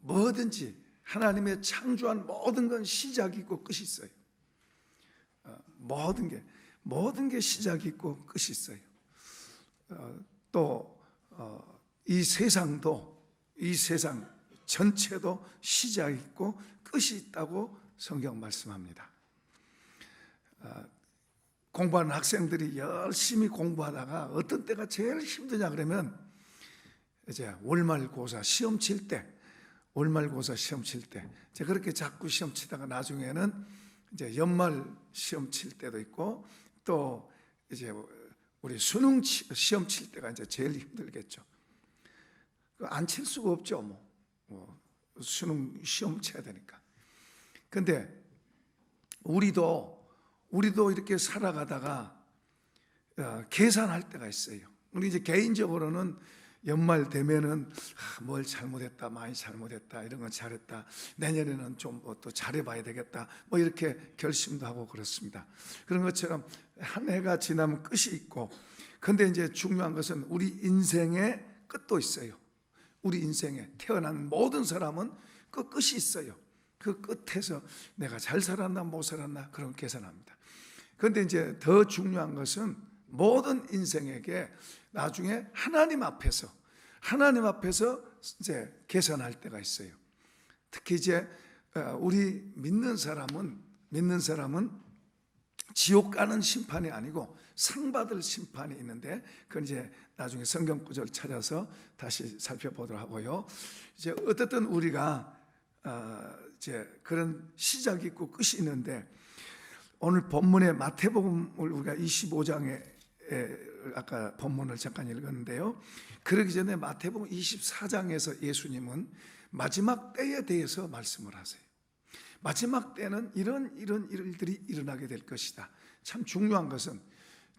뭐든지 하나님의 창조한 모든 건 시작이 있고 끝이 있어요. 모든 게 시작이 있고 끝이 있어요. 또 이 세상도, 이 세상 전체도 시작이 있고 끝이 있다고 성경 말씀합니다. 공부하는 학생들이 열심히 공부하다가 어떤 때가 제일 힘드냐 그러면 이제 월말고사 시험 칠 때, 제가 그렇게 자꾸 시험 치다가 나중에는 이제 연말 시험 칠 때도 있고, 또 이제 우리 수능 시험 칠 때가 이제 제일 힘들겠죠. 안 칠 수가 없죠. 수능 시험 쳐야 되니까. 근데 우리도 이렇게 살아가다가 계산할 때가 있어요. 우리 이제 개인적으로는 연말 되면은 뭘 잘못했다, 많이 잘못했다, 이런 건 잘했다, 내년에는 좀 또 잘해봐야 되겠다, 뭐 이렇게 결심도 하고 그렇습니다. 그런 것처럼 한 해가 지나면 끝이 있고, 근데 이제 중요한 것은 우리 인생의 끝도 있어요. 우리 인생에 태어난 모든 사람은 그 끝이 있어요. 그 끝에서 내가 잘 살았나 못 살았나 그런 계산합니다. 그런데 이제 더 중요한 것은 모든 인생에게 나중에 하나님 앞에서 이제 계산할 때가 있어요. 특히 이제 우리 믿는 사람은 지옥 가는 심판이 아니고 상 받을 심판이 있는데, 그건 이제 나중에 성경 구절 찾아서 다시 살펴보도록 하고요. 이제 어쨌든 우리가 이제 그런 시작이 있고 끝이 있는데, 오늘 본문의 마태복음을 우리가 25장에 아까 본문을 잠깐 읽었는데요. 그러기 전에 마태복음 24장에서 예수님은 마지막 때에 대해서 말씀을 하세요. 마지막 때는 이런 일들이 일어나게 될 것이다. 참 중요한 것은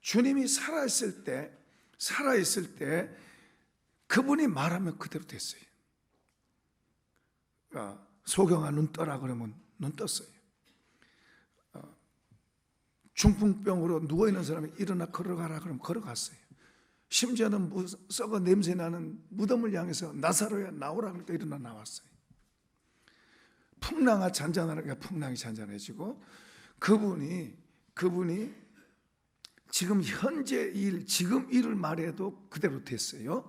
주님이 살아있을 때 그분이 말하면 그대로 됐어요. 소경아 눈 떠라 그러면 눈 떴어요. 중풍병으로 누워있는 사람이 일어나 걸어가라 그러면 걸어갔어요. 심지어는 썩어 냄새나는 무덤을 향해서 나사로야 나오라 그러니까 일어나 나왔어요. 풍랑아 잔잔하니까 풍랑이 잔잔해지고, 그분이 지금 현재 일, 지금 일을 말해도 그대로 됐어요.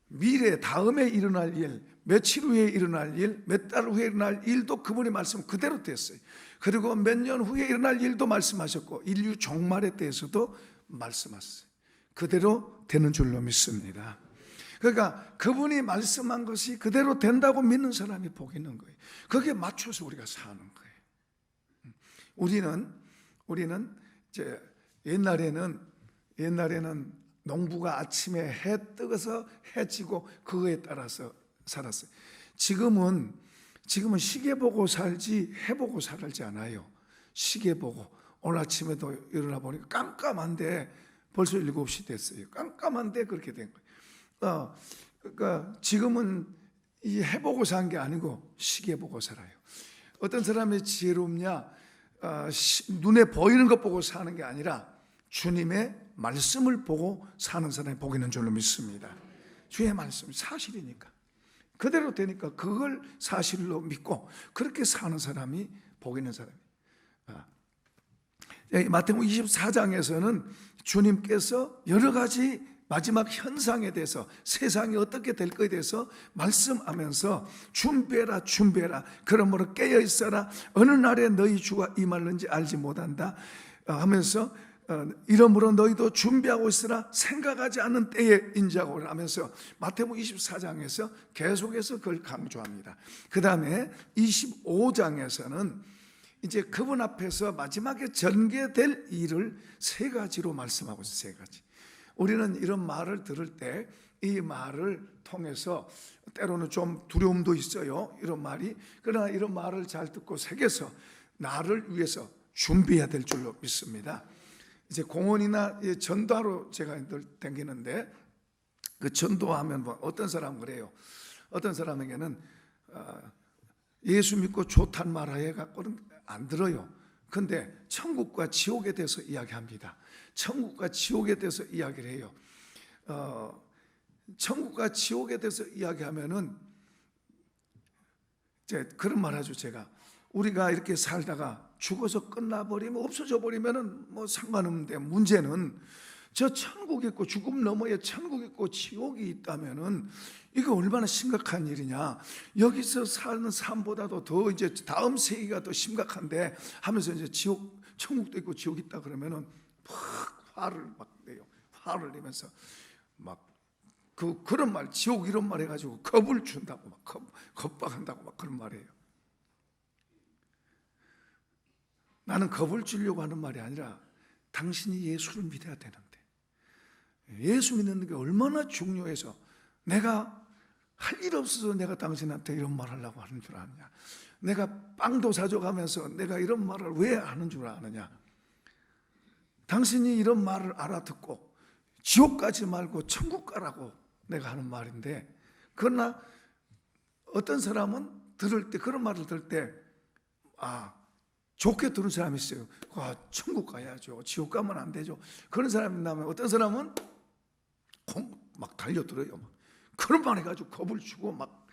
미래 다음에 일어날 일, 며칠 후에 일어날 일, 몇 달 후에 일어날 일도 그분이 말씀 그대로 됐어요. 그리고 몇 년 후에 일어날 일도 말씀하셨고, 인류 종말에 대해서도 말씀하셨어요. 그대로 되는 줄로 믿습니다. 그러니까 그분이 말씀한 것이 그대로 된다고 믿는 사람이 복 있는 거예요. 거기에 맞춰서 우리가 사는 거예요. 우리는 이제 옛날에는 농부가 아침에 해 뜨어서 해 지고 그거에 따라서 살았어요. 지금은 시계 보고 살지 해 보고 살지 않아요. 시계 보고 오늘 아침에도 일어나 보니까 깜깜한데 벌써 7시 됐어요. 깜깜한데 그렇게 된 거예요. 그러니까 지금은 이 해보고 산 게 아니고 시계 보고 살아요. 어떤 사람이 지혜롭냐, 눈에 보이는 것 보고 사는 게 아니라 주님의 말씀을 보고 사는 사람이 복 있는 줄로 믿습니다. 주의 말씀이 사실이니까, 그대로 되니까 그걸 사실로 믿고 그렇게 사는 사람이 복 있는 사람이에요. 마태복음 24장에서는 주님께서 여러 가지 마지막 현상에 대해서, 세상이 어떻게 될 것에 대해서 말씀하면서 준비해라 그러므로 깨어있어라, 어느 날에 너희 주가 임할는지 알지 못한다 하면서 이러므로 너희도 준비하고 있으라, 생각하지 않는 때에 인자가 오라 하면서 마태복음 24장에서 계속해서 그걸 강조합니다. 그 다음에 25장에서는 이제 그분 앞에서 마지막에 전개될 일을 3가지로 말씀하고 있어요. 3가지. 우리는 이런 말을 들을 때 이 말을 통해서 때로는 좀 두려움도 있어요, 이런 말이. 그러나 이런 말을 잘 듣고 새겨서 나를 위해서 준비해야 될 줄로 믿습니다. 이제 공원이나 전도하러 제가 늘 다니는데, 그 전도하면 어떤 사람은 그래요. 어떤 사람에게는 예수 믿고 좋단 말하에 갖고는 안 들어요. 근데 천국과 지옥에 대해서 이야기합니다. 천국과 지옥에 대해서 이야기를 해요. 천국과 지옥에 대해서 이야기하면은 이제 그런 말 하죠. 제가 우리가 이렇게 살다가 죽어서 끝나버리면, 없어져 버리면은 뭐 상관없는데, 문제는 저 천국이 있고 죽음 너머에 천국이 있고 지옥이 있다면은 이거 얼마나 심각한 일이냐. 여기서 사는 삶보다도 더 이제 다음 세계가 더 심각한데 하면서 이제 천국도 있고 지옥이 있다 그러면은 막 화를 막 내요. 화를 내면서 막 그런 말, 지옥 이런 말 해가지고 겁을 준다고, 막 겁박한다고 막 그런 말이에요. 나는 겁을 주려고 하는 말이 아니라 당신이 예수를 믿어야 되는데, 예수 믿는 게 얼마나 중요해서 내가 할 일 없어서 내가 당신한테 이런 말 하려고 하는 줄 아느냐. 내가 빵도 사줘가면서 내가 이런 말을 왜 하는 줄 아느냐. 당신이 이런 말을 알아듣고 지옥 가지 말고 천국 가라고 내가 하는 말인데, 그러나 어떤 사람은 들을 때, 그런 말을 들을 때 좋게 들은 사람이 있어요. 천국 가야죠, 지옥 가면 안 되죠. 그런 사람이 있다면, 어떤 사람은 막 달려들어요. 막 그런 말 해가지고 겁을 주고 막,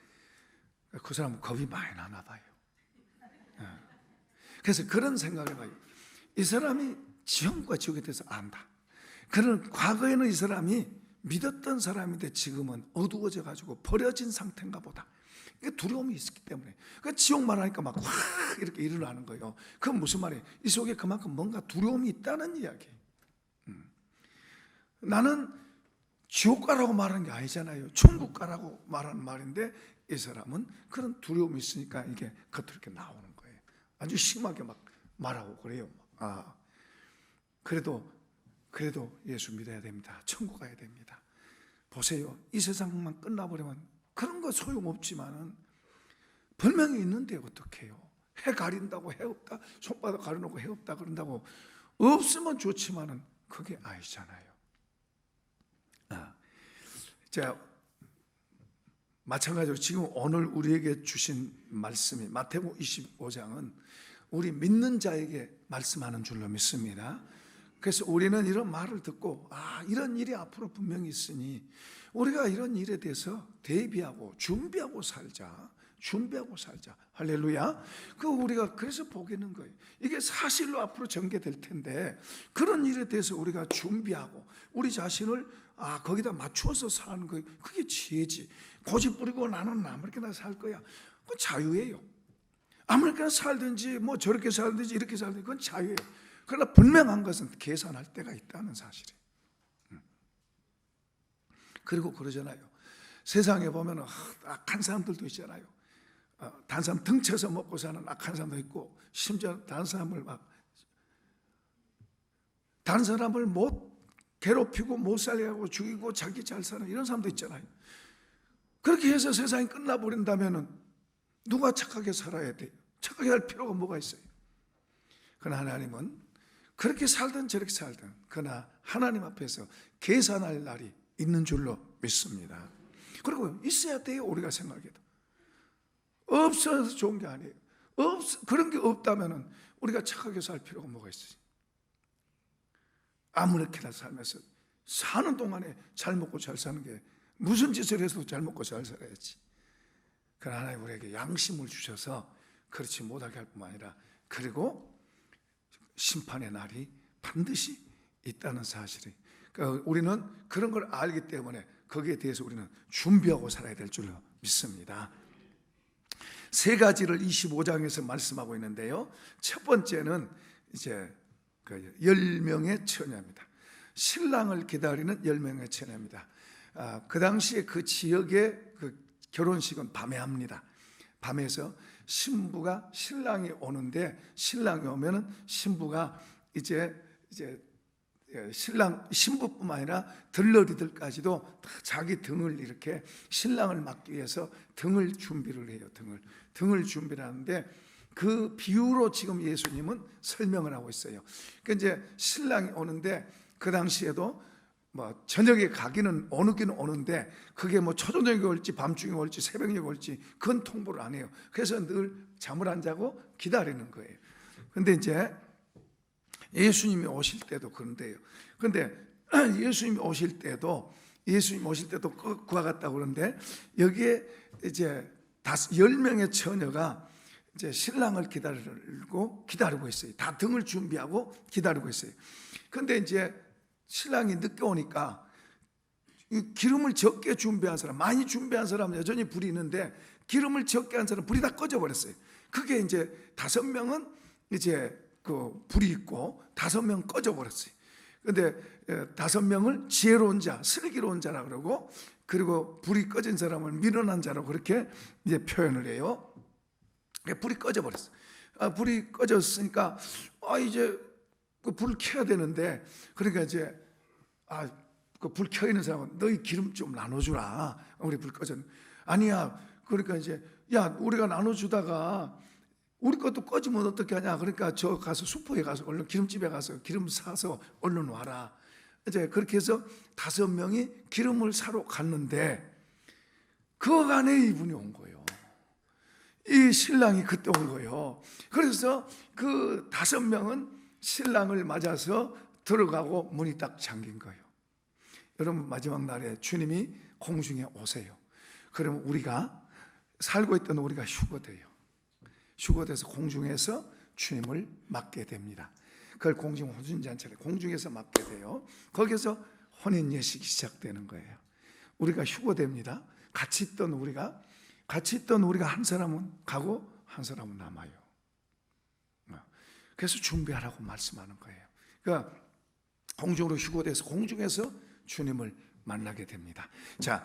그 사람은 겁이 많이 나나 봐요. 그래서 그런 생각을 해봐요. 이 사람이 지옥과 지옥에 대해서 안다. 그런 과거에는 이 사람이 믿었던 사람인데 지금은 어두워져 가지고 버려진 상태인가 보다. 이게 두려움이 있었기 때문에. 그 지옥 말하니까 막 확 이렇게 일어나는 거예요. 그건 무슨 말이에요? 이 속에 그만큼 뭔가 두려움이 있다는 이야기. 나는 지옥 가라고 말하는 게 아니잖아요. 천국 가라고 말하는 말인데, 이 사람은 그런 두려움이 있으니까 이게 겉으로 이렇게 나오는 거예요. 아주 심하게 막 말하고 그래요. 그래도 예수 믿어야 됩니다. 천국 가야 됩니다. 보세요. 이 세상만 끝나버리면 그런 거 소용없지만은 분명히 있는데 어떻게 해요? 해 가린다고 해 없다, 손바닥 가려놓고 해 없다 그런다고 없으면 좋지만은 그게 아니잖아요. 자, 마찬가지로 지금 오늘 우리에게 주신 말씀이 마태복음 25장은 우리 믿는 자에게 말씀하는 줄로 믿습니다. 그래서 우리는 이런 말을 듣고 이런 일이 앞으로 분명히 있으니 우리가 이런 일에 대해서 대비하고 준비하고 살자. 할렐루야. 우리가 그래서 보겠는 거예요. 이게 사실로 앞으로 전개될 텐데, 그런 일에 대해서 우리가 준비하고 우리 자신을 거기다 맞추어서 사는 거예요. 그게 지혜지. 고집 부리고 나는 아무렇게나 살 거야, 그건 자유예요. 아무렇게나 살든지 뭐 저렇게 살든지 이렇게 살든지 그건 자유예요. 그러나 분명한 것은 계산할 때가 있다는 사실이에요. 그리고 그러잖아요. 세상에 보면 악한 사람들도 있잖아요. 다른 사람 등쳐서 먹고 사는 악한 사람도 있고, 심지어 다른 사람을 못 괴롭히고 못 살게 하고 죽이고 자기 잘 사는 이런 사람도 있잖아요. 그렇게 해서 세상이 끝나버린다면 누가 착하게 살아야 돼요? 착하게 할 필요가 뭐가 있어요? 그러나 하나님은 그렇게 살든 저렇게 살든, 그러나 하나님 앞에서 계산할 날이 있는 줄로 믿습니다. 그리고 있어야 돼요. 우리가 생각해도 없어서 좋은 게 아니에요. 그런 게 없다면 우리가 착하게 살 필요가 뭐가 있어요? 아무렇게나 살면서 사는 동안에 잘 먹고 잘 사는 게, 무슨 짓을 해서도 잘 먹고 잘 살아야지. 그러나 하나님 우리에게 양심을 주셔서 그렇지 못하게 할 뿐만 아니라, 그리고 심판의 날이 반드시 있다는 사실이, 그러니까 우리는 그런 걸 알기 때문에 거기에 대해서 우리는 준비하고 살아야 될 줄로 믿습니다. 세 가지를 25장에서 말씀하고 있는데요. 첫 번째는 이제 10명의 처녀입니다. 신랑을 기다리는 10명의 처녀입니다. 그 당시에 그 지역의 그 결혼식은 밤에 합니다. 밤에서 신랑이 오는데, 신랑이 오면은 신부가 이제 신부뿐만 아니라 들러리들까지도 다 자기 등을 이렇게 신랑을 맞기 위해서 등을 준비를 해요. 등을 준비를 하는데, 그 비유로 지금 예수님은 설명을 하고 있어요. 그러니까 이제 신랑이 오는데, 그 당시에도 뭐 저녁에 오긴 오는데, 그게 뭐 초저녁에 올지 밤중에 올지 새벽에 올지 그건 통보를 안 해요. 그래서 늘 잠을 안 자고 기다리는 거예요. 근데 이제 예수님이 오실 때도 그런데요. 그런데 예수님이 오실 때도 그와 같다고 그러는데, 여기에 이제 10명의 처녀가 이제 신랑을 기다리고 있어요. 다 등을 준비하고 기다리고 있어요. 근데 이제 신랑이 늦게 오니까 이 기름을 적게 준비한 사람, 많이 준비한 사람은 여전히 불이 있는데 기름을 적게 한 사람은 불이 다 꺼져버렸어요. 그게 이제 5명은 이제 그 불이 있고 5명 꺼져버렸어요. 근데 5명을 지혜로운 자, 슬기로운 자라 그러고, 그리고 불이 꺼진 사람을 미련한 자라고 그렇게 이제 표현을 해요. 불이 꺼져버렸어요. 불이 꺼졌으니까 이제 그 불을 켜야 되는데, 그러니까 이제 그 불 켜 있는 사람은 너희 기름 좀 나눠주라. 우리 불 꺼졌는데, 아니야. 그러니까 이제 야, 우리가 나눠주다가 우리 것도 꺼지면 어떻게 하냐. 그러니까 저 가서 슈퍼에 가서 얼른 기름집에 가서 기름 사서 얼른 와라. 이제 그렇게 해서 5명이 기름을 사러 갔는데 그 안에 이분이 온 거예요. 이 신랑이 그때 온 거예요. 그래서 그 5명은 신랑을 맞아서 들어가고 문이 딱 잠긴 거예요. 여러분, 마지막 날에 주님이 공중에 오세요. 그러면 우리가 살고 있던 우리가 휴거돼요. 휴거돼서 공중에서 주님을 맞게 됩니다. 그걸 공중 혼인잔치를 공중에서 맞게 돼요. 거기서 혼인 예식이 시작되는 거예요. 우리가 휴거됩니다. 같이 있던 우리가 한 사람은 가고 한 사람은 남아요. 그래서 준비하라고 말씀하는 거예요. 그러니까 공중으로 휴거돼서 공중에서 주님을 만나게 됩니다. 자,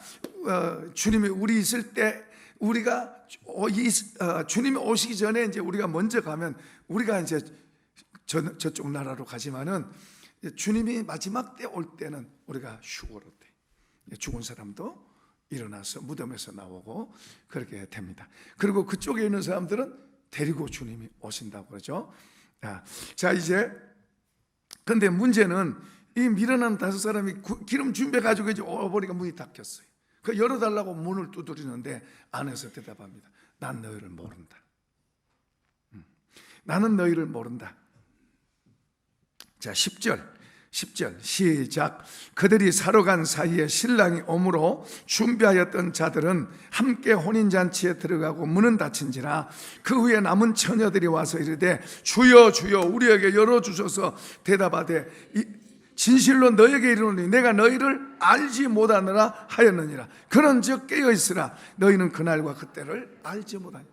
주님이 우리 있을 때 우리가 주님이 오시기 전에 이제 우리가 먼저 가면 우리가 이제 저쪽 나라로 가지만은 주님이 마지막 때 올 때는 우리가 휴거로 돼. 죽은 사람도 일어나서 무덤에서 나오고 그렇게 됩니다. 그리고 그쪽에 있는 사람들은 데리고 주님이 오신다고 그러죠. 자, 이제 근데 문제는 이 미련한 5사람이 기름 준비해가지고 이제 오버리가 문이 닫혔어요. 그 열어달라고 문을 두드리는데 안에서 대답합니다. 난 너희를 모른다. 나는 너희를 모른다. 자, 10절 시작. 그들이 사러 간 사이에 신랑이 오므로 준비하였던 자들은 함께 혼인잔치에 들어가고 문은 닫힌지라. 그 후에 남은 처녀들이 와서 이르되 주여 주여 우리에게 열어주셔서 대답하되 진실로 너에게 이르노니 내가 너희를 알지 못하느라 하였느니라. 그런즉 깨어있으라. 너희는 그날과 그때를 알지 못하니.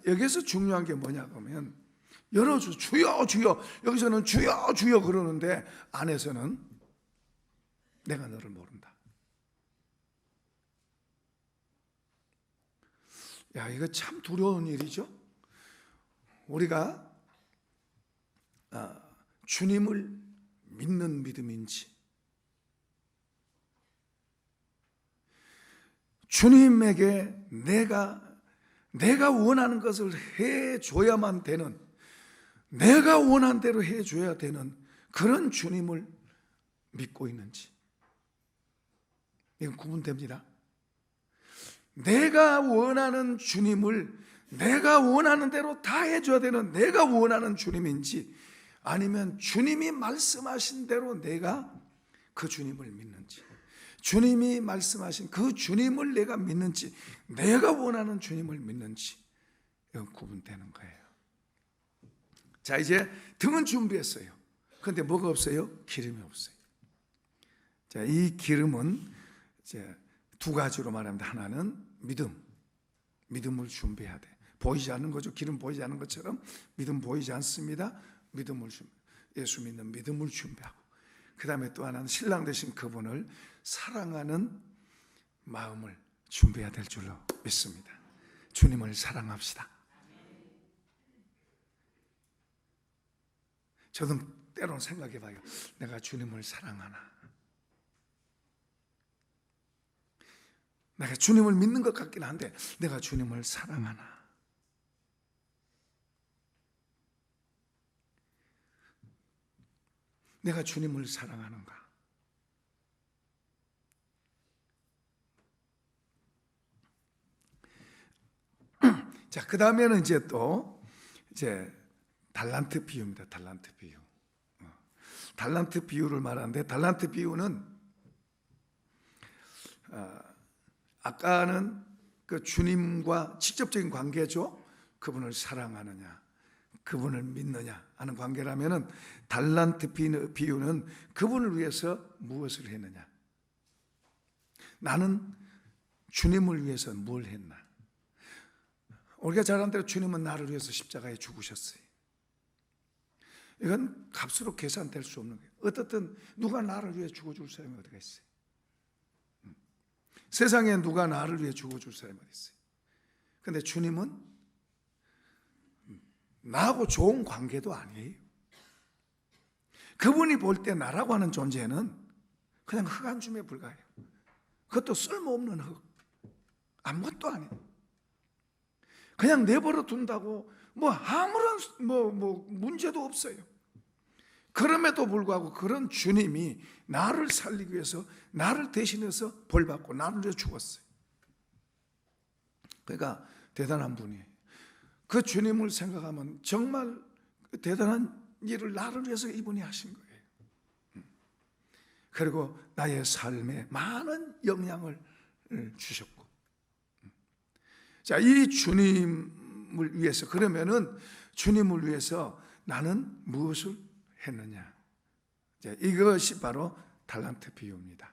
여기서 중요한 게 뭐냐 그러면 열어주 주여 주여, 여기서는 주여 주여 그러는데 안에서는 내가 너를 모른다. 야, 이거 참 두려운 일이죠. 우리가 주님을 믿는 믿음인지, 주님에게 내가 원하는 것을 해줘야만 되는, 내가 원한 대로 해줘야 되는 그런 주님을 믿고 있는지, 이건 구분됩니다. 내가 원하는 주님을 내가 원하는 대로 다 해줘야 되는 내가 원하는 주님인지, 아니면 주님이 말씀하신 대로 내가 그 주님을 믿는지, 주님이 말씀하신 그 주님을 내가 믿는지, 내가 원하는 주님을 믿는지, 이건 구분되는 거예요. 자, 이제 등은 준비했어요. 그런데 뭐가 없어요? 기름이 없어요. 자, 이 기름은 이제 2가지로 말합니다. 하나는 믿음을 준비해야 돼. 보이지 않는 거죠. 기름 보이지 않는 것처럼 믿음 보이지 않습니다. 예수 믿는 믿음을 준비하고, 그 다음에 또 하나는 신랑 되신 그분을 사랑하는 마음을 준비해야 될 줄로 믿습니다. 주님을 사랑합시다. 저도 때로는 생각해 봐요. 내가 주님을 사랑하나? 내가 주님을 믿는 것 같긴 한데 내가 주님을 사랑하나? 내가 주님을 사랑하는가? 자, 그 다음에는 이제 달란트 비유입니다. 달란트 비유. 달란트 비유를 말하는데, 달란트 비유는 아까는 그 주님과 직접적인 관계죠. 그분을 사랑하느냐, 그분을 믿느냐 하는 관계라면은 달란트 비유는 그분을 위해서 무엇을 했느냐, 나는 주님을 위해서 뭘 했나. 우리가 잘 아는 대로 주님은 나를 위해서 십자가에 죽으셨어요. 이건 값으로 계산될 수 없는 거예요. 어떻든 누가 나를 위해 죽어줄 사람이 어디가 있어요? 세상에 누가 나를 위해 죽어줄 사람이 어디 있어요? 근데 주님은 나하고 좋은 관계도 아니에요. 그분이 볼 때 나라고 하는 존재는 그냥 흙 한 줌에 불과해요. 그것도 쓸모없는 흙, 아무것도 아니에요. 그냥 내버려 둔다고 아무런 문제도 없어요. 그럼에도 불구하고 그런 주님이 나를 살리기 위해서 나를 대신해서 벌받고 나를 위해 죽었어요. 그러니까 대단한 분이에요. 그 주님을 생각하면 정말 대단한 일을 나를 위해서 이분이 하신 거예요. 그리고 나의 삶에 많은 영향을 주셨고, 자, 이 주님을 위해서, 그러면은 주님을 위해서 나는 무엇을 했느냐? 이것이 바로 달란트 비유입니다.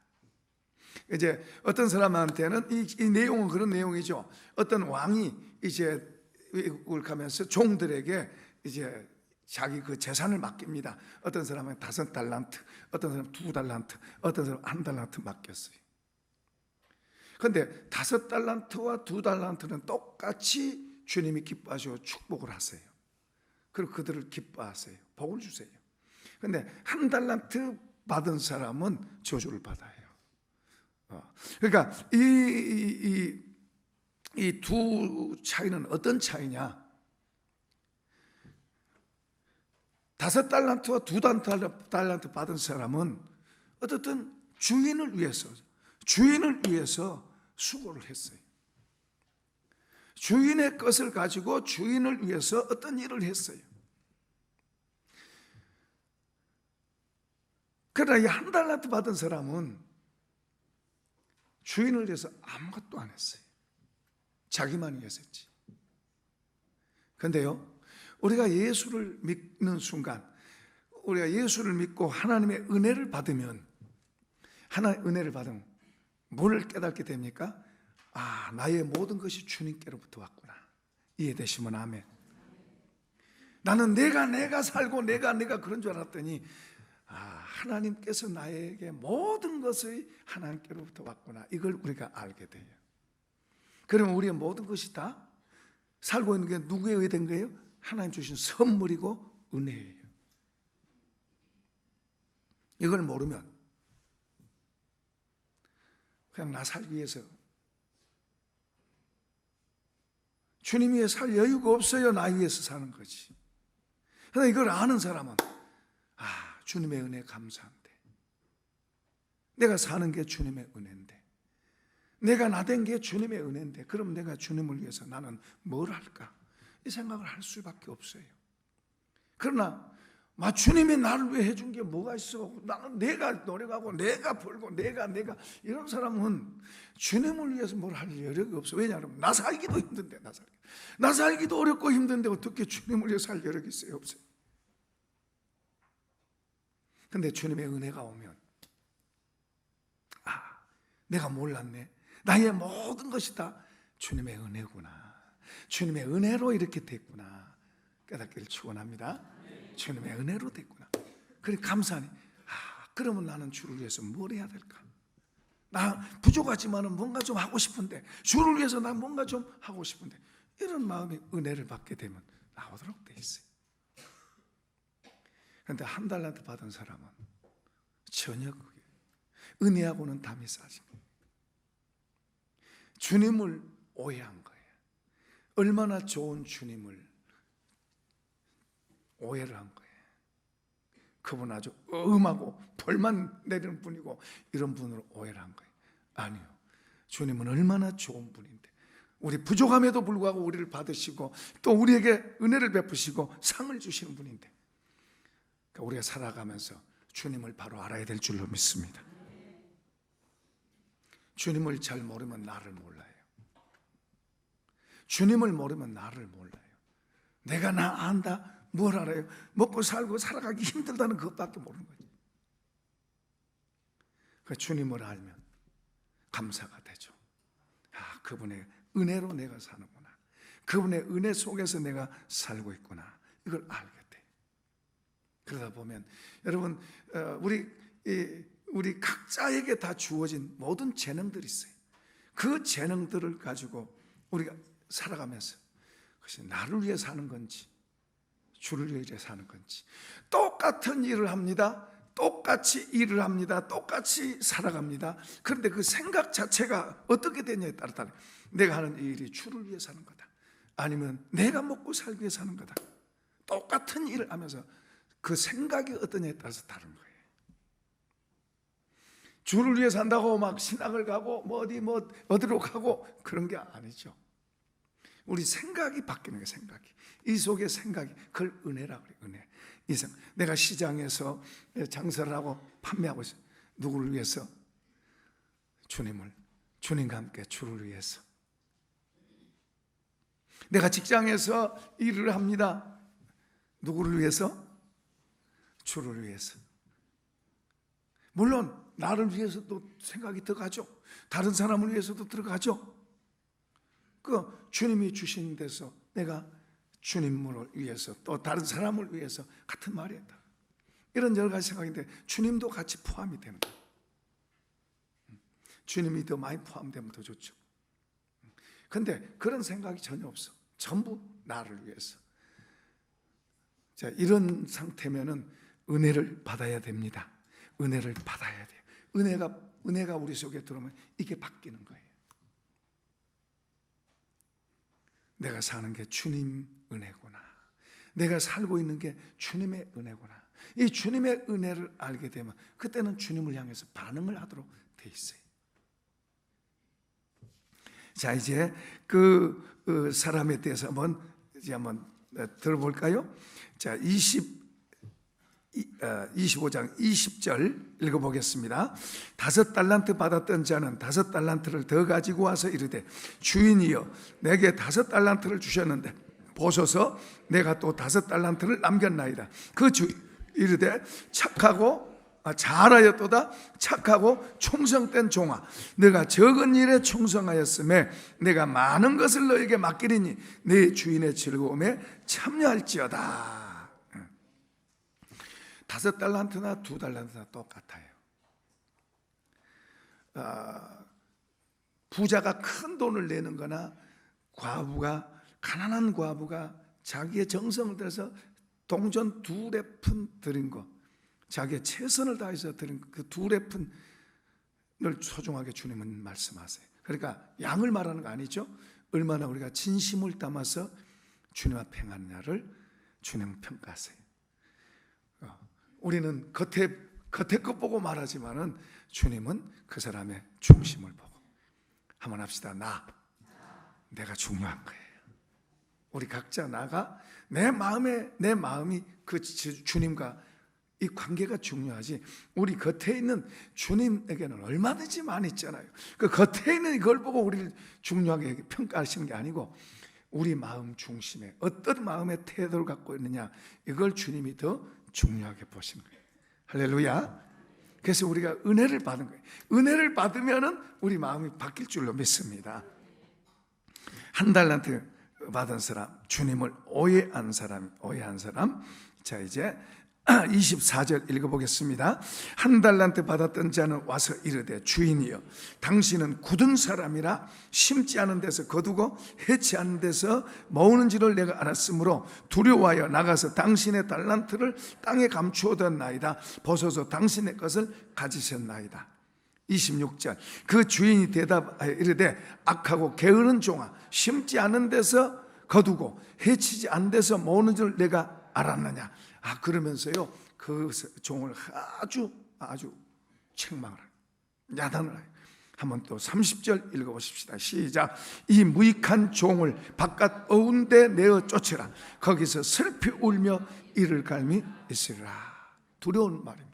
이제 어떤 사람한테는 이 내용은 그런 내용이죠. 어떤 왕이 이제 외국을 가면서 종들에게 이제 자기 그 재산을 맡깁니다. 어떤 사람은 5달란트, 어떤 사람은 2달란트, 어떤 사람은 1달란트 맡겼어요. 그런데 5달란트와 2달란트는 똑같이 주님이 기뻐하시고 축복을 하세요. 그리고 그들을 기뻐하세요. 복을 주세요. 그런데 1달란트 받은 사람은 저주를 받아요. 그러니까 이 두 차이는 어떤 차이냐? 5달란트와 2달란트 받은 사람은 어떻든 주인을 위해서 수고를 했어요. 주인의 것을 가지고 주인을 위해서 어떤 일을 했어요. 그러나 이 1달란트 받은 사람은 주인을 위해서 아무것도 안 했어요. 자기만 위해서 했지. 그런데요, 우리가 예수를 믿는 순간, 우리가 예수를 믿고 하나님의 은혜를 받으면, 하나님의 은혜를 받으면 뭘 깨닫게 됩니까? 아, 나의 모든 것이 주님께로부터 왔구나. 이해되시면 아멘. 나는 내가 살고 내가 그런 줄 알았더니, 아, 하나님께서 나에게 모든 것이 하나님께로부터 왔구나. 이걸 우리가 알게 돼요. 그러면 우리의 모든 것이 다 살고 있는 게 누구에 의해 된 거예요? 하나님 주신 선물이고 은혜예요. 이걸 모르면 그냥 나 살기 위해서, 주님 위해 살 여유가 없어요. 나 위해서 사는 거지. 그런데 이걸 아는 사람은, 아, 주님의 은혜 감사한데, 내가 사는 게 주님의 은혜인데, 내가 나된 게 주님의 은혜인데, 그럼 내가 주님을 위해서 나는 뭘 할까? 이 생각을 할 수밖에 없어요. 그러나 주님이 나를 위해 해준 게 뭐가 있어? 나는 내가 노력하고 내가 벌고 내가 이런 사람은 주님을 위해서 뭘 할 여력이 없어. 왜냐하면 나 살기도 힘든데, 나 살기도 어렵고 힘든데 어떻게 주님을 위해서 살 여력이 있어요? 없어요. 근데 주님의 은혜가 오면, 아, 내가 몰랐네. 나의 모든 것이 다 주님의 은혜구나. 주님의 은혜로 이렇게 됐구나. 깨닫기를 축원합니다. 주님의 은혜로 됐구나. 그래 감사하니, 아, 그러면 나는 주를 위해서 뭘 해야 될까? 나 부족하지만은 뭔가 좀 하고 싶은데, 주를 위해서 나 뭔가 좀 하고 싶은데, 이런 마음이 은혜를 받게 되면 나오도록 돼 있어요. 그런데 1달란트 받은 사람은 전혀 그게 은혜하고는 담이 싸진 거예요. 주님을 오해한 거예요. 얼마나 좋은 주님을 오해를 한 거예요. 그분 아주 엄하고 벌만 내리는 분이고 이런 분으로 오해를 한 거예요. 아니요, 주님은 얼마나 좋은 분인데, 우리 부족함에도 불구하고 우리를 받으시고 또 우리에게 은혜를 베푸시고 상을 주시는 분인데, 그러니까 우리가 살아가면서 주님을 바로 알아야 될 줄로 믿습니다. 주님을 잘 모르면 나를 몰라요. 주님을 모르면 나를 몰라요. 내가 나 안다? 뭘 알아요? 먹고 살고 살아가기 힘들다는 그것밖에 모르는 거죠. 그 주님을 알면 감사가 되죠. 아, 그분의 은혜로 내가 사는구나. 그분의 은혜 속에서 내가 살고 있구나. 이걸 알게 돼. 그러다 보면 여러분, 우리 각자에게 다 주어진 모든 재능들이 있어요. 그 재능들을 가지고 우리가 살아가면서 그것이 나를 위해 사는 건지 주를 위해 사는 건지, 똑같은 일을 합니다. 똑같이 일을 합니다. 똑같이 살아갑니다. 그런데 그 생각 자체가 어떻게 되냐에 따라 달라요. 내가 하는 이 일이 주를 위해 사는 거다, 아니면 내가 먹고 살기 위해 사는 거다. 똑같은 일을 하면서 그 생각이 어떠냐에 따라서 다른 거예요. 주를 위해 산다고 막 신학을 가고 어디로 가고 그런 게 아니죠. 우리 생각이 바뀌는 거예요. 생각이, 이 속에 생각이, 그걸 은혜라고 그래요. 은혜. 이상, 내가 시장에서 장사를 하고 판매하고 있어요. 누구를 위해서? 주님과 함께 주를 위해서. 내가 직장에서 일을 합니다. 누구를 위해서? 주를 위해서. 물론 나를 위해서도 생각이 들어가죠. 다른 사람을 위해서도 들어가죠. 그 주님이 주신 데서 내가 주님을 위해서, 또 다른 사람을 위해서, 같은 말이에요. 이런 여러 가지 생각인데 주님도 같이 포함이 되는 거예요. 주님이 더 많이 포함되면 더 좋죠. 그런데 그런 생각이 전혀 없어. 전부 나를 위해서. 자, 이런 상태면은 은혜를 받아야 됩니다. 은혜를 받아야 돼요. 은혜가 우리 속에 들어오면 이게 바뀌는 거예요. 내가 사는 게 주님 은혜구나. 내가 살고 있는 게 주님의 은혜구나. 이 주님의 은혜를 알게 되면 그때는 주님을 향해서 반응을 하도록 돼 있어요. 자, 이제 그 사람에 대해서 한번 들어볼까요? 자, 25장 20절 읽어보겠습니다. 5달란트 받았던 자는 5달란트를 더 가지고 와서 이르되, 주인이여, 내게 5달란트를 주셨는데 보소서, 내가 또 5달란트를 남겼나이다. 그 주인 이르되, 잘하였도다. 착하고 충성된 종아, 내가 적은 일에 충성하였음에 내가 많은 것을 너에게 맡기리니 네 주인의 즐거움에 참여할지어다. 5달란트나 2달란트나 똑같아요. 부자가 큰 돈을 내는 거나 가난한 과부가 자기의 정성을 들여서 동전 2레푼 드린 거, 자기의 최선을 다해서 드린 그 2레푼을 소중하게 주님은 말씀하세요. 그러니까 양을 말하는 거 아니죠. 얼마나 우리가 진심을 담아서 주님 앞에 행하느냐를 주님은 평가하세요. 우리는 겉에 것 보고 말하지만은 주님은 그 사람의 중심을 보고. 한번 합시다. 내가 중요한 거예요. 우리 각자 내 마음이 그 주님과 이 관계가 중요하지, 우리 겉에 있는 주님에게는 얼마든지 많이 있잖아요. 그 겉에 있는 이걸 보고 우리를 중요하게 평가하시는 게 아니고 우리 마음 중심에 어떤 마음의 태도를 갖고 있느냐, 이걸 주님이 더 중요하게 보시는 거예요. 할렐루야. 그래서 우리가 은혜를 받은 거예요. 은혜를 받으면은 우리 마음이 바뀔 줄로 믿습니다. 1달란트 받은 사람, 주님을 오해한 사람. 자, 이제 24절 읽어보겠습니다. 1달란트 받았던 자는 와서 이르되, 주인이여, 당신은 굳은 사람이라 심지 않은 데서 거두고 해치 않은 데서 모으는 줄을 내가 알았으므로 두려워하여 나가서 당신의 달란트를 땅에 감추었나이다. 보소서, 당신의 것을 가지셨나이다. 26절, 그 주인이 대답하여 이르되, 악하고 게으른 종아, 심지 않은 데서 거두고 해치지 않은 데서 모으는 줄 내가 알았느냐. 그러면서요, 그 종을 아주 책망을 해요. 야단을 해요. 한번 또 30절 읽어보십시다. 시작. 이 무익한 종을 바깥 어운데 내어 쫓으라. 거기서 슬피 울며 이를 갈미 있으리라. 두려운 말입니다.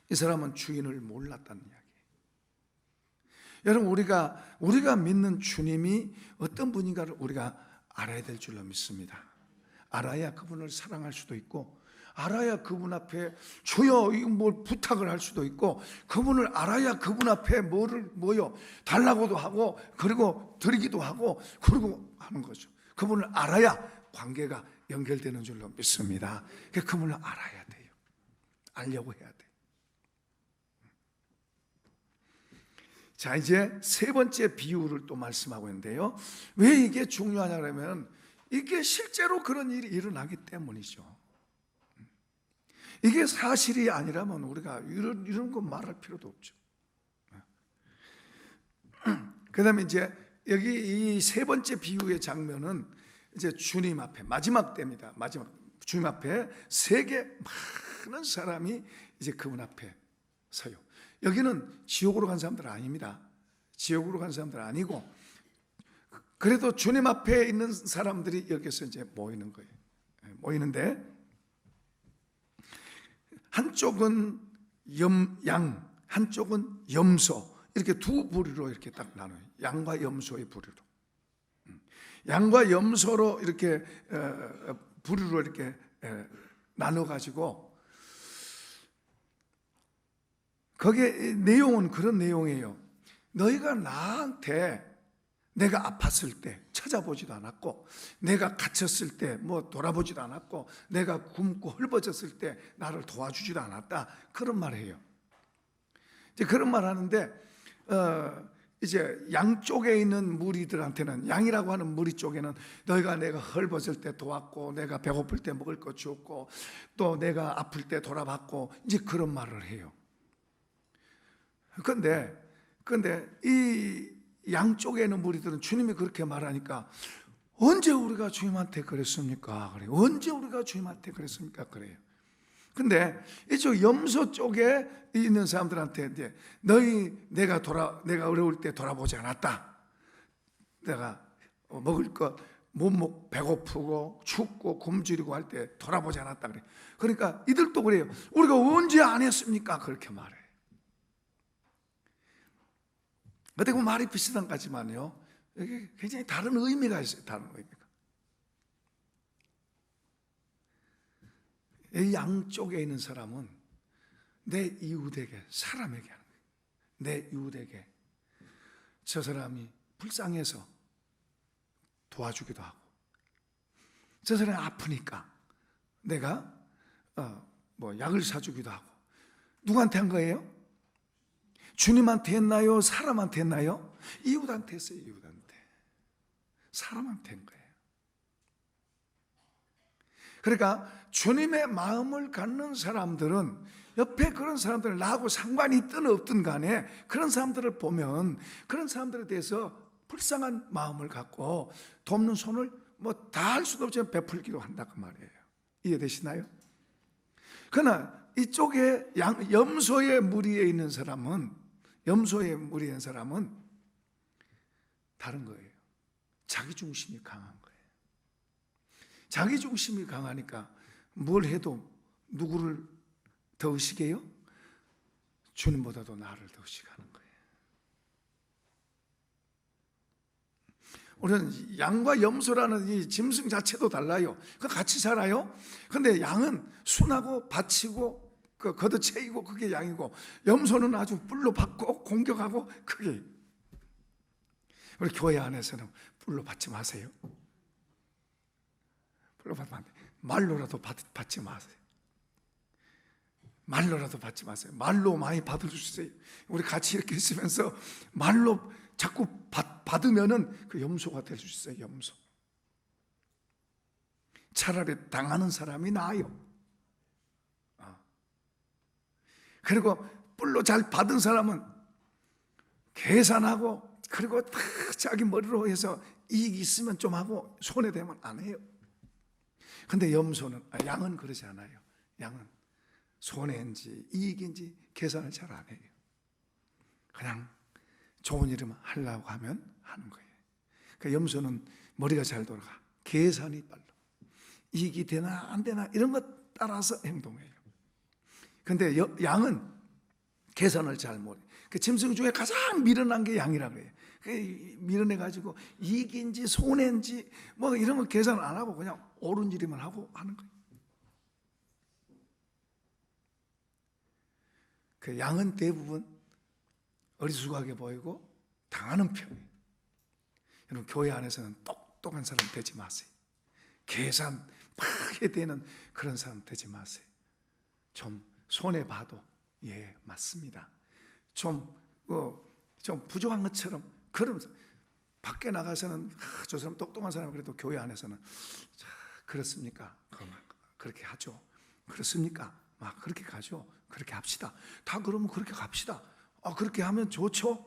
이 사람은 주인을 몰랐다는 이야기예요. 여러분, 우리가 믿는 주님이 어떤 분인가를 우리가 알아야 될 줄로 믿습니다. 알아야 그분을 사랑할 수도 있고, 알아야 그분 앞에 주여 이거 뭘 부탁을 할 수도 있고, 그분을 알아야 그분 앞에 뭐요 달라고도 하고, 그리고 드리기도 하고, 그리고 하는 거죠. 그분을 알아야 관계가 연결되는 줄로 믿습니다. 그분을 알아야 돼요. 알려고 해야 돼요. 자, 이제 세 번째 비유를 또 말씀하고 있는데요. 왜 이게 중요하냐 그러면, 이게 실제로 그런 일이 일어나기 때문이죠. 이게 사실이 아니라면 우리가 이런 거 말할 필요도 없죠. 그 다음에 이제 여기 이 세 번째 비유의 장면은 이제 주님 앞에 마지막 때입니다. 주님 앞에 세계 많은 사람이 이제 그분 앞에 서요. 여기는 지옥으로 간 사람들 아닙니다. 지옥으로 간 사람들 아니고, 그래도 주님 앞에 있는 사람들이 여기서 이제 모이는 거예요. 모이는데, 한쪽은 양, 한쪽은 염소, 이렇게 두 부류로 이렇게 딱 나눠요. 양과 염소의 부류로. 양과 염소로 이렇게 부류로 이렇게 나눠가지고, 거기에 내용은 그런 내용이에요. 너희가 나한테 내가 아팠을 때 찾아보지도 않았고, 내가 갇혔을 때 뭐 돌아보지도 않았고, 내가 굶고 헐벗었을 때 나를 도와주지도 않았다, 그런 말 해요. 이제 그런 말 하는데, 이제 양쪽에 있는 무리들한테는, 양이라고 하는 무리 쪽에는 너희가 내가 헐벗을 때 도왔고, 내가 배고플 때 먹을 거 주었고, 또 내가 아플 때 돌아봤고, 이제 그런 말을 해요. 근데 이 양쪽에 있는 무리들은 주님이 그렇게 말하니까, 언제 우리가 주님한테 그랬습니까? 그래요. 언제 우리가 주님한테 그랬습니까? 그래요. 근데 이쪽 염소 쪽에 있는 사람들한테 이제 내가 어려울 때 돌아보지 않았다. 내가 먹을 것 못 먹고 배고프고 춥고 굶주리고 할 때 돌아보지 않았다 그래. 그러니까 이들도 그래요. 우리가 언제 안 했습니까? 그렇게 말해. 어떻게 보면 말이 비슷한 것 같지만요, 이게 굉장히 다른 의미가 있어요. 다른 의미가. 이 양쪽에 있는 사람은 내 이웃에게, 사람에게 하는 거예요. 내 이웃에게 저 사람이 불쌍해서 도와주기도 하고, 저 사람이 아프니까 내가 약을 사주기도 하고. 누구한테 한 거예요? 주님한테 했나요? 사람한테 했나요? 이웃한테 했어요. 이웃한테. 사람한테 한 거예요. 그러니까 주님의 마음을 갖는 사람들은, 옆에 그런 사람들은 나하고 상관이 있든 없든 간에 그런 사람들을 보면 그런 사람들에 대해서 불쌍한 마음을 갖고 돕는 손을 뭐 다 할 수도 없지만 베풀기도 한다, 그 말이에요. 이해되시나요? 그러나 이쪽에 염소의 무리에 있는 사람은 다른 거예요. 자기 중심이 강한 거예요. 자기 중심이 강하니까 뭘 해도 누구를 더 의식해요? 주님보다도 나를 더 의식하는 거예요. 우리는 양과 염소라는 이 짐승 자체도 달라요. 같이 살아요. 근데 양은 순하고 바치고 걷어채이고 그게 양이고, 염소는 아주 뿔로 받고 공격하고, 그게. 우리 교회 안에서는 뿔로 받지 마세요. 뿔로 받으면 안 돼. 말로라도 받지 마세요. 말로라도 받지 마세요. 말로 많이 받을 수 있어요. 우리 같이 이렇게 있으면서 말로 자꾸 받으면은 그 염소가 될 수 있어요. 염소. 차라리 당하는 사람이 나아요. 그리고 뿔로 잘 받은 사람은 계산하고, 그리고 다 자기 머리로 해서 이익이 있으면 좀 하고 손해되면 안 해요. 근데 양은 그러지 않아요. 양은 손해인지 이익인지 계산을 잘 안 해요. 그냥 좋은 일을 하려고 하면 하는 거예요. 그러니까 염소는 머리가 잘 돌아가. 계산이 빨라. 이익이 되나 안 되나 이런 것 따라서 행동해요. 근데 양은 계산을 잘 못해. 그 짐승 중에 가장 미련한 게 양이라고 해요. 밀어내가지고 이익인지 손해인지 뭐 이런 거 계산 안 하고 그냥 옳은 일이만 하고 하는 거예요. 그 양은 대부분 어리숙하게 보이고 당하는 편이에요. 여러분, 교회 안에서는 똑똑한 사람 되지 마세요. 계산 막 해야 되는 그런 사람 되지 마세요. 좀 손해봐도 예 맞습니다. 좀 부족한 것처럼 그러면서 밖에 나가서는 저 사람 똑똑한 사람, 그래도 교회 안에서는 그렇습니까? 그렇게 하죠. 그렇습니까? 막 그렇게 가죠. 그렇게 합시다. 다 그러면 그렇게 갑시다. 그렇게 하면 좋죠.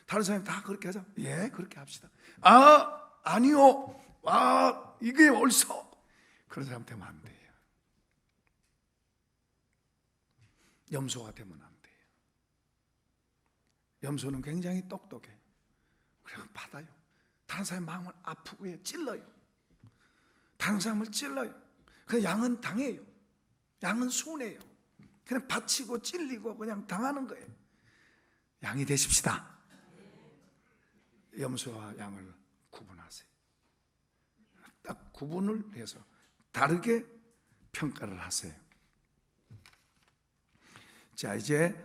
다른 사람이 다 그렇게 하자. 예, 그렇게 합시다. 아니요. 이게 옳소. 그런 사람 되면 안 돼요. 염소가 되면 안 돼요. 염소는 굉장히 똑똑해요. 그래서 받아요. 다른 사람의 마음을 아프고 해 찔러요. 다른 사람을 찔러요. 그 양은 당해요. 양은 손해요. 그냥 바치고 찔리고 그냥 당하는 거예요. 양이 되십시다. 염소와 양을 구분하세요. 딱 구분을 해서 다르게 평가를 하세요. 자, 이제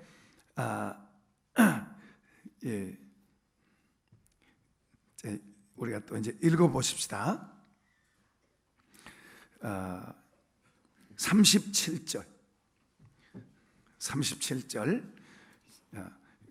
예, 우리가 또 이제 읽어보십시다. 37절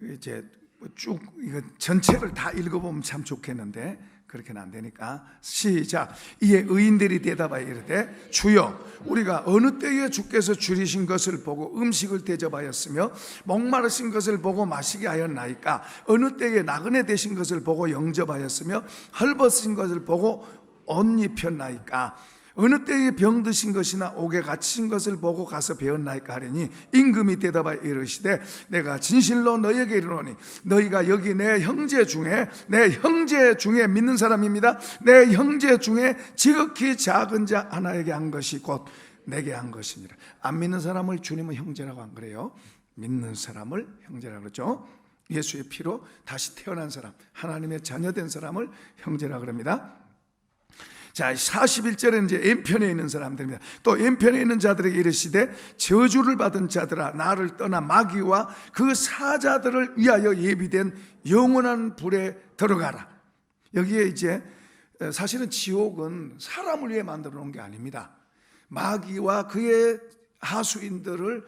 이제 쭉 이거 전체를 다 읽어보면 참 좋겠는데 그렇게는 안 되니까 시작. 이에 의인들이 대답하여 이르되 주여 우리가 어느 때에 주께서 줄이신 것을 보고 음식을 대접하였으며 목마르신 것을 보고 마시게 하였나이까? 어느 때에 나그네 되신 것을 보고 영접하였으며 헐벗으신 것을 보고 옷 입혔나이까? 어느 때에 병드신 것이나 옥에 갇히신 것을 보고 가서 배웠나이까 하리니 임금이 대답하여 이르시되 내가 진실로 너희에게 이르노니 너희가 여기 내 형제 중에 믿는 사람입니다. 내 형제 중에 지극히 작은 자 하나에게 한 것이 곧 내게 한 것이니라. 안 믿는 사람을 주님은 형제라고 안 그래요. 믿는 사람을 형제라고 그러죠. 예수의 피로 다시 태어난 사람, 하나님의 자녀된 사람을 형제라고 그럽니다. 자, 41절에는 이제 왼편에 있는 사람들입니다. 또 왼편에 있는 자들에게 이르시되 저주를 받은 자들아 나를 떠나 마귀와 그 사자들을 위하여 예비된 영원한 불에 들어가라. 여기에 이제 사실은 지옥은 사람을 위해 만들어 놓은 게 아닙니다. 마귀와 그의 하수인들을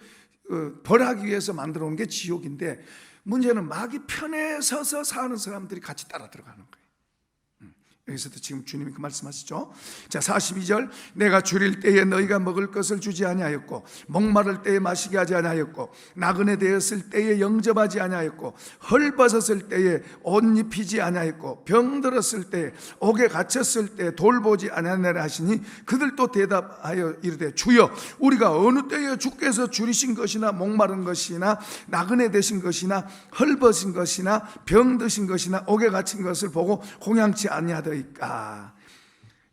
벌하기 위해서 만들어 놓은 게 지옥인데, 문제는 마귀 편에 서서 사는 사람들이 같이 따라 들어가는 거예요. 여기서도 지금 주님이 그 말씀하시죠. 자, 42절 내가 줄일 때에 너희가 먹을 것을 주지 아니하였고 목마를 때에 마시게 하지 아니하였고 나그네 되었을 때에 영접하지 아니하였고 헐벗었을 때에 옷 입히지 아니하였고 병들었을 때에 옥에 갇혔을 때에 돌보지 아니하느라 하시니 그들도 대답하여 이르되 주여 우리가 어느 때에 주께서 줄이신 것이나 목마른 것이나 나그네 되신 것이나 헐벗은 것이나 병드신 것이나 옥에 갇힌 것을 보고 공양치 아니하더이까?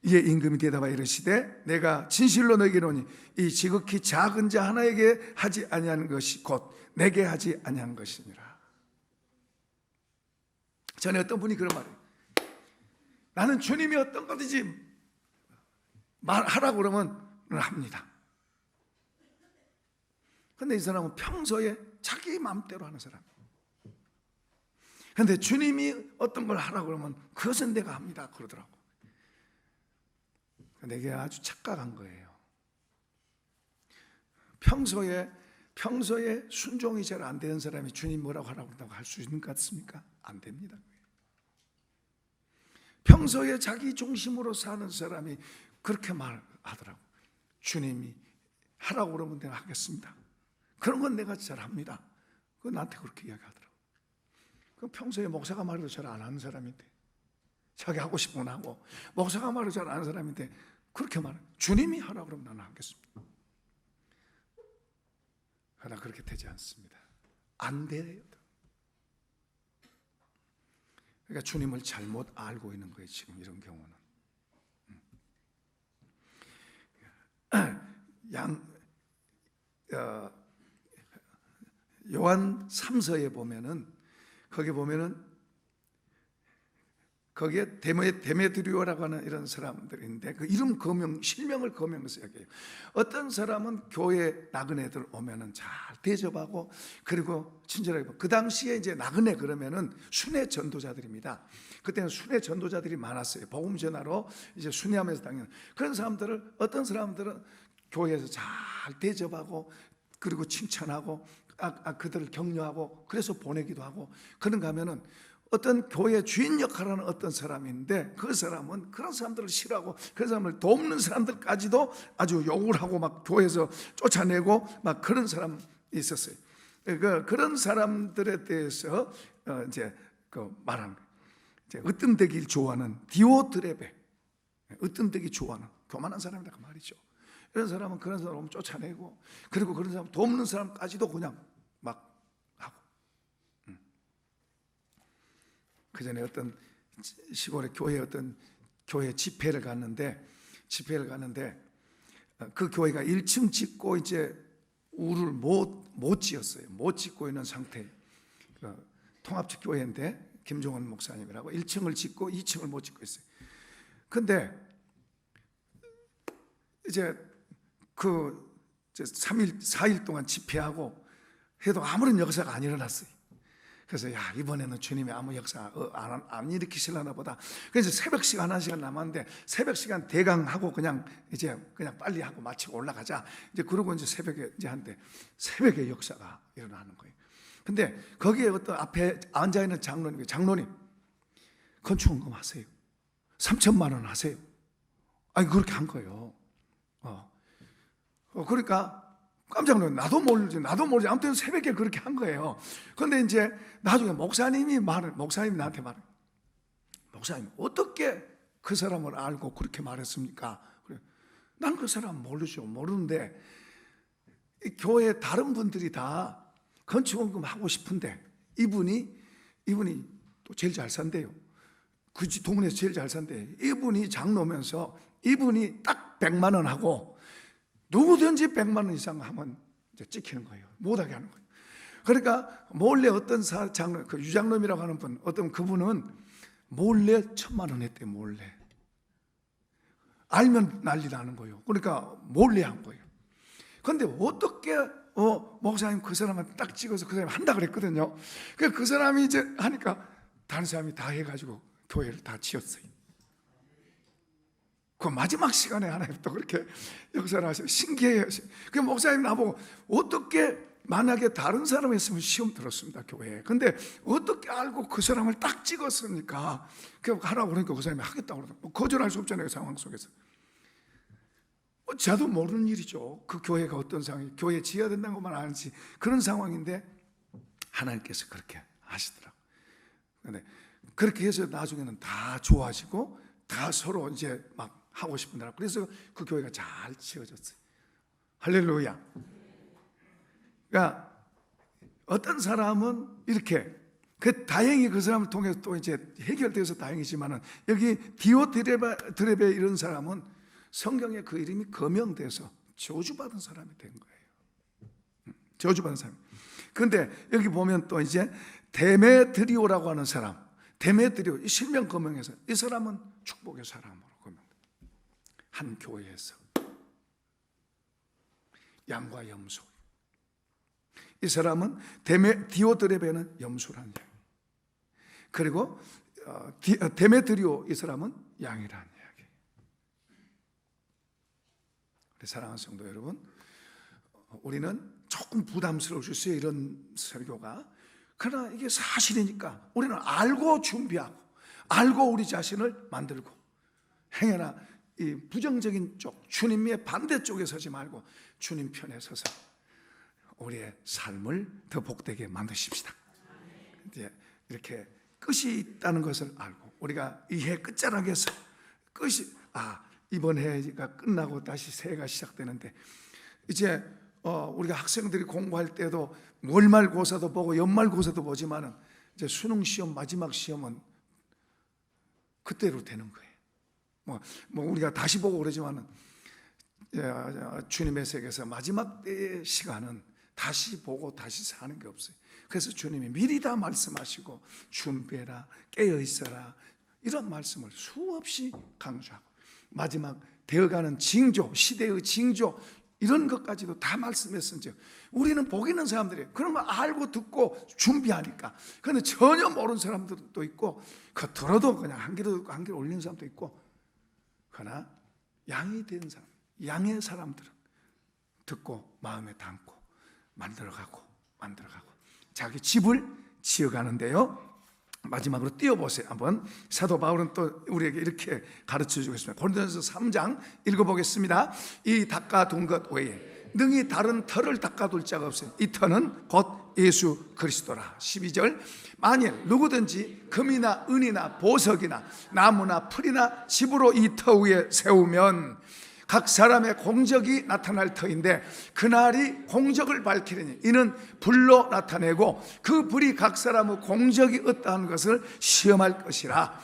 이에 임금이 대답하여 이르시되 내가 진실로 너에게 이르노니 이 지극히 작은 자 하나에게 하지 아니한 것이 곧 내게 하지 아니한 것이니라. 전에 어떤 분이 그런 말이에요. 나는 주님이 어떤 것인지 말하라고 그러면 합니다. 그런데 이 사람은 평소에 자기 마음대로 하는 사람. 그런데 주님이 어떤 걸 하라고 그러면 그것은 내가 합니다 그러더라고. 내게 아주 착각한 거예요. 평소에 순종이 잘 안 되는 사람이 주님 뭐라고 하라고 한다고 할 수 있는 것 같습니까? 안 됩니다. 평소에 자기 중심으로 사는 사람이 그렇게 말하더라고. 주님이 하라고 그러면 내가 하겠습니다. 그런 건 내가 잘합니다. 그건 나한테 그렇게 이야기하더라고. 그 평소에 목사가 말해도 잘 안 하는 사람인데, 자기 하고 싶은 건 하고, 목사가 말해도 잘 안 하는 사람인데 그렇게 말해. 주님이 하라고 그러면 나는 하겠습니다. 그러나 그렇게 되지 않습니다. 안 돼요. 그러니까 주님을 잘못 알고 있는 거예요. 지금 이런 경우는. 요한 3서에 보면은 거기 보면은 거기에 데메드리오라고 하는 이런 사람들인데 그 이름 거명, 실명을 거명해서 얘기해요. 어떤 사람은 교회 나그네들 오면은 잘 대접하고 그리고 친절하게. 그 당시에 이제 나그네 그러면은 순회 전도자들입니다. 그때는 순회 전도자들이 많았어요. 복음 전하러 이제 순회하면서 다니는 그런 사람들을, 어떤 사람들은 교회에서 잘 대접하고 그리고 칭찬하고 그들을 격려하고 그래서 보내기도 하고. 그런가 하면은 어떤 교회 주인 역할을 하는 어떤 사람인데 그 사람은 그런 사람들을 싫어하고 그런 사람을 돕는 사람들까지도 아주 욕을 하고 막 교회에서 쫓아내고 막 그런 사람이 있었어요. 그런 사람들에 대해서 이제 말하는 거예요. 이제 으뜸되길 좋아하는 디오드레베, 으뜸되기 좋아하는 교만한 사람이다 그 말이죠. 이런 사람은 그런 사람을 쫓아내고 그리고 그런 사람 돕는 사람까지도 그냥 막 하고. 그 전에 어떤 시골의 어떤 교회 집회를 갔는데 그 교회가 1층 짓고 이제 우를 못 지었어요. 못 짓고 있는 상태. 통합적 교회인데 김종원 목사님이라고 1층을 짓고 2층을 못 짓고 있어요. 근데 이제 4일 동안 집회하고 해도 아무런 역사가 안 일어났어요. 그래서 이번에는 주님이 아무 역사 안 일으키시려나 보다. 그래서 새벽 시간 1시간 남았는데 새벽 시간 대강 하고 그냥 빨리 하고 마치고 올라가자. 이제 그러고 이제 새벽에 이제 한데 새벽에 역사가 일어나는 거예요. 근데 거기에 어떤 앞에 앉아 있는 장로님 건축원금 하세요. 3천만 원 하세요. 아니 그렇게 한 거예요. 그러니까 깜짝 놀랐어요. 나도 모르지. 아무튼 새벽에 그렇게 한 거예요. 그런데 이제 나중에 목사님이 나한테 말해. 목사님, 어떻게 그 사람을 알고 그렇게 말했습니까? 그래. 난 그 사람 모르는데 이 교회 다른 분들이 다 건축원금 하고 싶은데 이분이 또 제일 잘 산대요. 그 동네에서 제일 잘 산대요. 이분이 장로면서 이분이 딱 100만 원 하고 누구든지 100만 원 이상 하면 이제 찍히는 거예요. 못하게 하는 거예요. 그러니까 몰래 어떤 장로, 그 유장로이라고 하는 분, 어떤 그분은 몰래 1,000만 원 했대요. 몰래. 알면 난리 나는 거예요. 그러니까 몰래 한 거예요. 그런데 어떻게 목사님 그 사람한테 딱 찍어서 그 사람이 한다 그랬거든요. 그 사람이 이제 하니까 다른 사람이 다 해가지고 교회를 다 지었어요. 그 마지막 시간에 하나님 또 그렇게 역사를 하셔서 신기해요. 그 목사님 나보고 어떻게 만약에 다른 사람이 있으면 시험 들었습니다 교회에. 근데 어떻게 알고 그 사람을 딱 찍었으니까 그 하라고 그러니까 그 사람이 하겠다고 그러더라고요. 거절할 수 없잖아요 상황 속에서. 저도 모르는 일이죠. 그 교회가 어떤 상황이 교회 지어야 된다는 것만 아는지 그런 상황인데 하나님께서 그렇게 하시더라고요. 근데 그렇게 해서 나중에는 다 좋아지고 다 서로 이제 막 하고 싶은데 그래서 그 교회가 잘 지어졌어요. 할렐루야. 그러니까 어떤 사람은 이렇게 다행히 그 사람을 통해서 또 이제 해결돼서 다행이지만은 여기 디오드레베 이런 사람은 성경에 그 이름이 거명돼서 저주받은 사람이 된 거예요. 저주받은 사람. 그런데 여기 보면 또 이제 데메드리오라고 하는 사람, 데메드리오 실명 거명해서 이 사람은 축복의 사람으로 한 교회에서 양과 염소. 이 사람은 디오드레베는 염소라는 이야기. 그리고 데메드리오 이 사람은 양이라는 이야기. 사랑하는 성도 여러분, 우리는 조금 부담스러울 수 있어요 이런 설교가. 그러나 이게 사실이니까 우리는 알고 준비하고 알고 우리 자신을 만들고 행여나 이 부정적인 쪽, 주님의 반대쪽에 서지 말고 주님 편에 서서 우리의 삶을 더 복되게 만드십시다. 이제 이렇게 끝이 있다는 것을 알고 우리가 이 해 끝자락에서 끝이 이번 해가 끝나고 다시 새해가 시작되는데 이제 우리가 학생들이 공부할 때도 월말고사도 보고 연말고사도 보지만은 이제 수능 시험 마지막 시험은 그때로 되는 거예요. 뭐 우리가 다시 보고 그러지만은 주님의 세계에서 마지막 때의 시간은 다시 보고 다시 사는 게 없어요. 그래서 주님이 미리 다 말씀하시고 준비해라, 깨어 있어라, 이런 말씀을 수없이 강조하고 마지막 되어가는 징조, 시대의 징조, 이런 것까지도 다 말씀했은즉 우리는 복 있는 사람들이에요. 그러면 알고 듣고 준비하니까. 그런데 전혀 모르는 사람들도 있고, 그 들어도 그냥 한 귀로 듣고 한 귀로 올리는 사람도 있고, 그러나 양이 된 사람, 양의 사람들은 듣고 마음에 담고 만들어가고 자기 집을 지어가는데요. 마지막으로 띄워보세요. 한번 사도 바울은 또 우리에게 이렇게 가르쳐주고 있습니다. 고린도전서 3장 읽어보겠습니다. 이 닦아둔 것 외에 능히 다른 터를 닦아둘 자가 없어요. 이 터는 곧 예수 그리스도라. 12절 만일 누구든지 금이나 은이나 보석이나 나무나 풀이나 집으로 이 터 위에 세우면 각 사람의 공적이 나타날 터인데 그날이 공적을 밝히리니 이는 불로 나타내고 그 불이 각 사람의 공적이 어떠한 것을 시험할 것이라.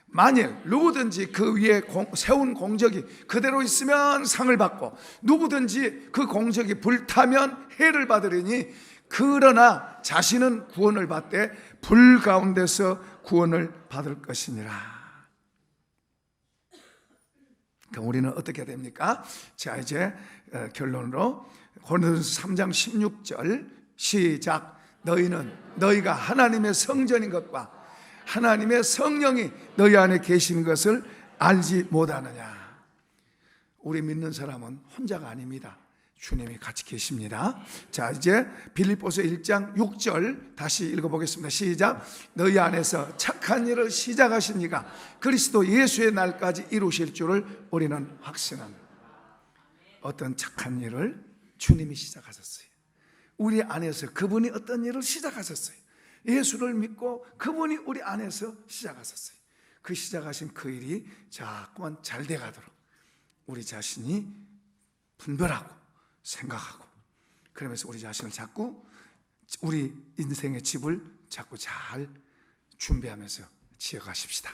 만일 누구든지 그 위에 세운 공적이 그대로 있으면 상을 받고 누구든지 그 공적이 불타면 해를 받으리니 그러나 자신은 구원을 받되 불 가운데서 구원을 받을 것이니라. 우리는 어떻게 해야 됩니까? 자, 이제 결론으로 고린도전서 3장 16절 시작. 너희가 하나님의 성전인 것과 하나님의 성령이 너희 안에 계신 것을 알지 못하느냐. 우리 믿는 사람은 혼자가 아닙니다. 주님이 같이 계십니다. 자, 이제 빌립보서 1장 6절 다시 읽어보겠습니다. 시작. 너희 안에서 착한 일을 시작하신 이가 그리스도 예수의 날까지 이루실 줄을 우리는 확신합니다. 어떤 착한 일을 주님이 시작하셨어요. 우리 안에서 그분이 어떤 일을 시작하셨어요. 예수를 믿고 그분이 우리 안에서 시작하셨어요. 그 시작하신 그 일이 자꾸만 잘 돼가도록 우리 자신이 분별하고 생각하고, 그러면서 우리 자신을 자꾸 우리 인생의 집을 자꾸 잘 준비하면서 지어가십시다.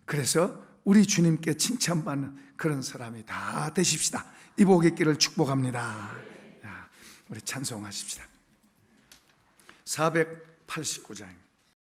그래서 우리 주님께 칭찬받는 그런 사람이 다 되십시다. 이 복 있기를 축복합니다. 우리 찬송하십시다. 489장입니다.